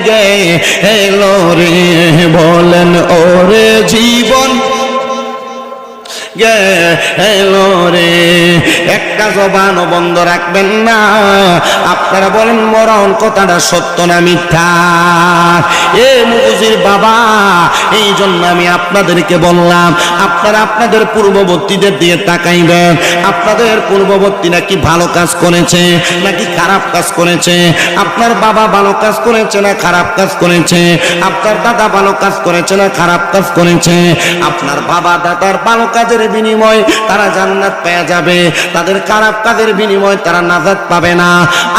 গে এলো রে, বলেন ওরে জীবন গে এলো রে। একটা জবানও বন্ধ রাখবেন না। আপনারা বলেন মরণ কথাটা সত্য না মিথ্যা? এ মুগুজির বাবা, এই জন্য আমি আপনাদেরকে বললাম, আপনারা আপনাদের পূর্ববর্তীদের দিয়ে তাকাইবেন। আপনাদের পূর্ববর্তীরা কি ভালো কাজ করেছে নাকি খারাপ কাজ করেছে? আপনার বাবা ভালো কাজ করেছে না খারাপ কাজ করেছে? আপনার দাদা ভালো কাজ করেছে না খারাপ কাজ করেছে? আপনার বাবা দাদার ভালো কাজের বিনিময় তারা জান্নাত পেয়ে যাবে, তাদের খারাপ কাজের বিনিময় তারা নাজাত পাবে না।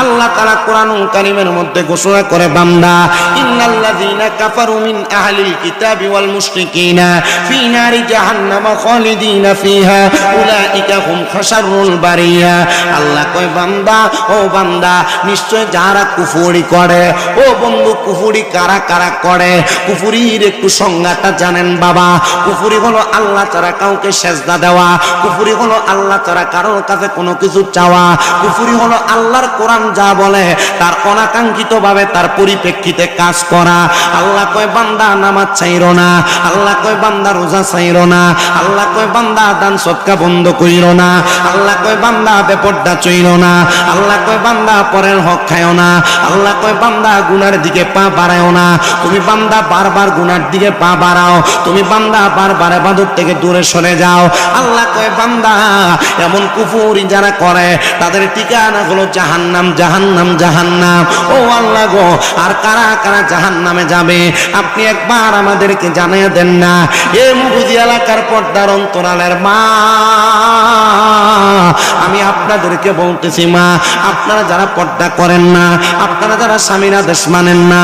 আল্লাহ তাআলা কোরআনুল কারীমের মধ্যে ঘোষণা করে, বান্দা ইন্নাল্লাযীনা কাফারু মিন আহলিল কিতাবি ওয়াল মুশরিকিনা ফী নারি জাহান্নাম খালিদিনা ফিহা উলাইকা হুম খাশারুল বারিয়া। আল্লাহ কয়, বান্দা ও বান্দা, নিশ্চয় যারা কুফরি করে, ও বন্ধু কুফরি কারা কারা করে? কুফরির একটু সংজ্ঞাটা জানেন বাবা? কুফরি হলো আল্লাহ ছাড়া কাউকে সেজদা দেওয়া। কুফরি হলো আল্লাহ ছাড়া কারোর কাছে কোনো কিছু চাওয়া। কুফরি হলো আল্লাহর কোরআন যা বলে তার অনাকাঙ্ক্ষিত ভাবে তার পরিপ্রেক্ষিতে কাজ করা। আল্লাহ কয়, বান্দা নামাজ ছাইরো না। আল্লাহ কয়, বান্দা রোজা ছাইরো না। আল্লাহ কয়, বান্দা দান সদকা বন্ধ কইরো না। আল্লাহ কয়, বান্দা বেপরদা চইরো না। আল্লাহ কয়, বান্দা পরের হক খায়ও না। আল্লাহ কয়, বান্দা গুনার দিকে পা বাড়ায়ও না। তুমি বান্দা বারবার গুনার দিকে পা বাড়াও, তুমি বান্দা বারবার ইবাদত থেকে দূরে সরে যাও। আল্লাহ কয়, বান্দা এমন কুফরি যারা করে তাদের ঠিকানা হলো জাহান্নাম, জাহান্নাম, জাহান্নাম। ও আল্লাহ গো, আর কারা কারা জাহান্নামে যাবে আপনি একবার আমাদেরকে জানিয়ে দেন না। এ মুগুজি এলাকার পর্দার অন্তরালের মা, আমি আপনাদেরকে বলতেছি মা, আপনারা যারা পর্দা করেন না, আপনারা যারা স্বামীর আদেশ মানেন না,